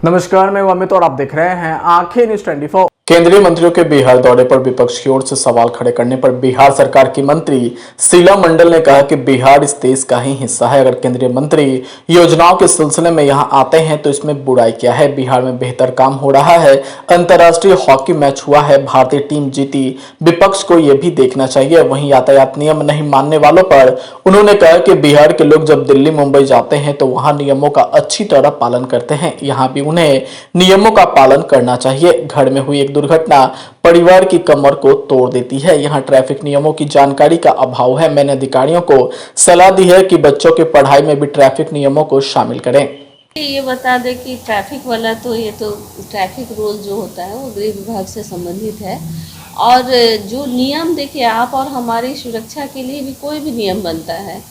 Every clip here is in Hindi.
नमस्कार, मैं अमित और आप देख रहे हैं आंखें न्यूज 24। केंद्रीय मंत्रियों के बिहार दौरे पर विपक्ष की ओर से सवाल खड़े करने पर बिहार सरकार की मंत्री शीला मंडल ने कहा कि बिहार इस देश का ही हिस्सा है। अगर केंद्रीय मंत्री योजनाओं के सिलसिले में यहां आते हैं तो इसमें बुराई क्या है। बिहार में बेहतर काम हो रहा है। अंतर्राष्ट्रीय हॉकी मैच हुआ है, भारतीय टीम जीती। विपक्ष को यह भी देखना चाहिए। वहीं यातायात नियम नहीं मानने वालों पर उन्होंने कहा कि बिहार के लोग जब दिल्ली मुंबई जाते हैं तो वहां नियमों का अच्छी तरह पालन करते हैं। यहाँ भी उन्हें नियमों का पालन करना चाहिए। घर में हुई एक दुर्घटना परिवार की कमर को तोड़ देती है। यहाँ ट्रैफिक नियमों की जानकारी का अभाव है। मैंने अधिकारियों को सलाह दी है कि बच्चों की पढ़ाई में भी ट्रैफिक नियमों को शामिल करें। ये बता दें कि ट्रैफिक वाला ये तो ट्रैफिक रूल जो होता है वो गृह विभाग से संबंधित है। और जो नियम देखिए, आप और हमारी सुरक्षा के लिए भी कोई भी नियम बनता है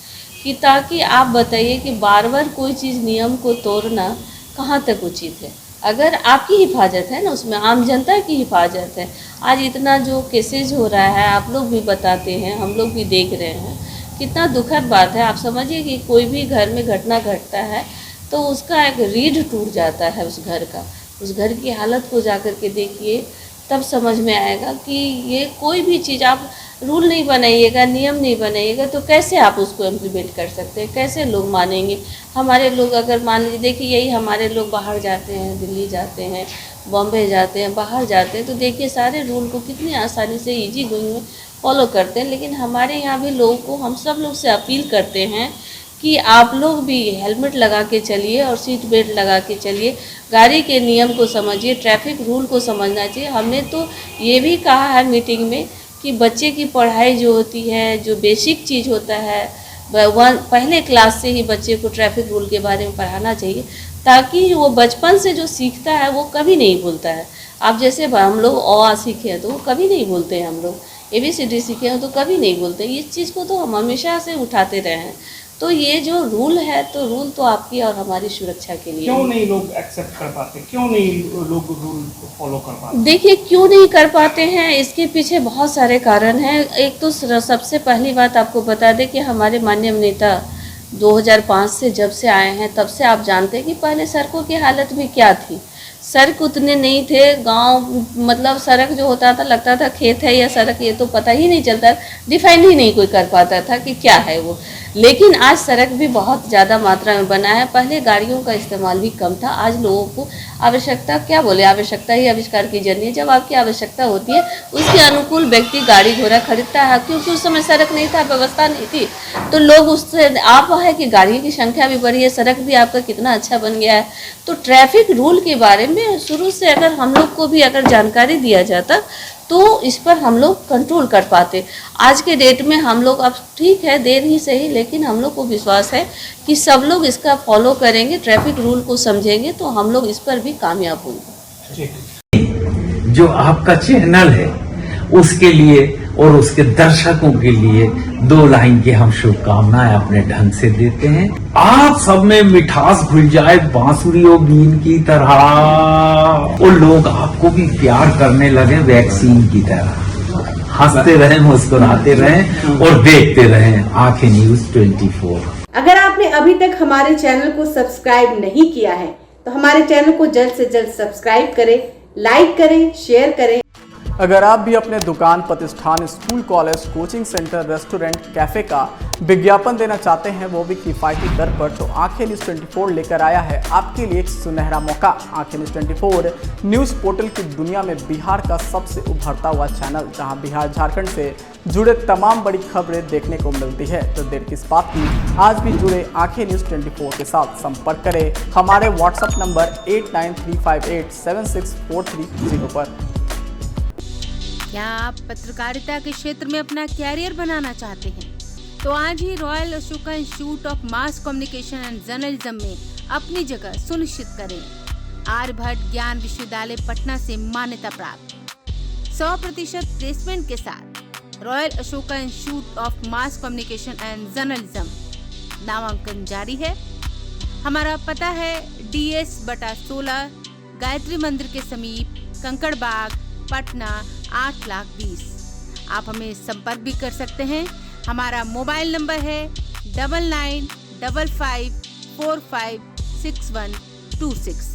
कि ताकि आप बताइए कि बार बार कोई चीज़ नियम को तोड़ना कहाँ तक उचित है। अगर आपकी हिफाजत है ना, उसमें आम जनता की हिफाजत है। आज इतना जो केसेज हो रहा है, आप लोग भी बताते हैं, हम लोग भी देख रहे हैं, कितना दुखद बात है। आप समझिए कि कोई भी घर में घटना घटता है तो उसका एक रीढ़ टूट जाता है उस घर का। उस घर की हालत को जा कर के देखिए, तब समझ में आएगा कि ये कोई भी चीज़ आप रूल नहीं बनाइएगा, नियम नहीं बनाइएगा तो कैसे आप उसको इम्प्लीमेंट कर सकते हैं, कैसे लोग मानेंगे। हमारे लोग अगर मान लीजिए, देखिए यही हमारे लोग बाहर जाते हैं, दिल्ली जाते हैं, बॉम्बे जाते हैं, बाहर जाते हैं, तो देखिए सारे रूल को कितनी आसानी से ईजी गोइंग में फॉलो करते हैं। लेकिन हमारे यहाँ भी लोगों को हम सब लोग से अपील करते हैं कि आप लोग भी हेलमेट लगा के चलिए और सीट बेल्ट लगा के चलिए। गाड़ी के नियम को समझिए, ट्रैफिक रूल को समझना चाहिए। हमने तो ये भी कहा है मीटिंग में कि बच्चे की पढ़ाई जो होती है, जो बेसिक चीज़ होता है, पहले क्लास से ही बच्चे को ट्रैफिक रूल के बारे में पढ़ाना चाहिए, ताकि वो बचपन से जो सीखता है वो कभी नहीं भूलता है। आप जैसे हम लोग अ सीखे हैं तो वो कभी नहीं भूलते हैं, हम लोग ABCD सीखे हैं तो कभी नहीं भूलते। इस चीज़ को तो हम हमेशा से उठाते रहे हैं। तो ये जो रूल है, तो रूल तो आपकी और हमारी सुरक्षा के लिए। क्यों नहीं लोग एक्सेप्ट कर पाते, क्यों नहीं लोग रूल को फॉलो कर पाते? देखिए क्यों नहीं कर पाते हैं, इसके पीछे बहुत सारे कारण हैं। एक तो सबसे पहली बात आपको बता दें कि हमारे माननीय नेता 2005 से जब से आए हैं तब से आप जानते हैं कि पहले सड़कों की हालत भी क्या थी। सड़क उतने नहीं थे, गांव मतलब सड़क जो होता था लगता था खेत है या सड़क, ये तो पता ही नहीं चलता, डिफाइन ही नहीं कोई कर पाता था कि क्या है वो। लेकिन आज सड़क भी बहुत ज़्यादा मात्रा में बना है। पहले गाड़ियों का इस्तेमाल भी कम था। आज लोगों को आवश्यकता, क्या बोले, आवश्यकता ही आविष्कार की जननी है। जब आपकी आवश्यकता होती है उसके अनुकूल व्यक्ति गाड़ी घोड़ा खरीदता है, क्योंकि उस समय सड़क नहीं था, व्यवस्था नहीं थी, तो लोग उससे आप है कि गाड़ियों की संख्या भी बढ़ी है, सड़क भी आपका कितना अच्छा बन गया है। तो ट्रैफिक रूल के बारे में शुरू से अगर हम लोग को भी अगर जानकारी दिया जाता तो इस पर हम लोग कंट्रोल कर पाते। आज के डेट में हम लोग, अब ठीक है देर ही सही, लेकिन हम लोग को विश्वास है कि सब लोग इसका फॉलो करेंगे, ट्रैफिक रूल को समझेंगे, तो हम लोग इस पर भी कामयाब होंगे। जो आपका चैनल है उसके लिए और उसके दर्शकों के लिए 2 लाइन की हम शुभकामनाएं अपने ढंग से देते हैं। आप सब में मिठास घुल जाए बांसुरियों बीन की तरह, और लोग आपको भी प्यार करने लगे वैक्सीन की तरह। हंसते रहें, मुस्कुराते रहें और देखते रहें आंखें न्यूज 24। अगर आपने अभी तक हमारे चैनल को सब्सक्राइब नहीं किया है तो हमारे चैनल को जल्द से जल्द सब्सक्राइब करें, लाइक करें, शेयर करें। अगर आप भी अपने दुकान, प्रतिष्ठान, school, college, coaching centre, restaurant, cafe का विज्ञापन देना चाहते हैं, वो भी किफायती दर पर, तो आंखें न्यूज 24 लेकर आया है आपके लिए एक सुनहरा मौका। आंखें न्यूज 24 न्यूज़ पोर्टल की दुनिया में बिहार का सबसे उभरता हुआ चैनल, जहां बिहार झारखंड से जुड़े तमाम बड़ी खबरें देखने को मिलती है। तो देर किस बात की, आज भी जुड़े आंखें न्यूज 24 के साथ। संपर्क करें हमारे व्हाट्सएप नंबर 8935876430 पर। क्या आप पत्रकारिता के क्षेत्र में अपना कैरियर बनाना चाहते हैं? तो आज ही royal Ashoka institute of mass communication and journalism में अपनी जगह सुनिश्चित करें। आर्यभट्ट ज्ञान विश्वविद्यालय पटना से मान्यता प्राप्त 100% प्लेसमेंट के साथ royal Ashoka institute of mass communication and journalism नामांकन जारी है। हमारा पता है DS/16 गायत्री मंदिर के समीप, कंकड़ बाग, पटना 8,20,000। आप हमें संपर्क भी कर सकते हैं। हमारा मोबाइल नंबर है 9955456126।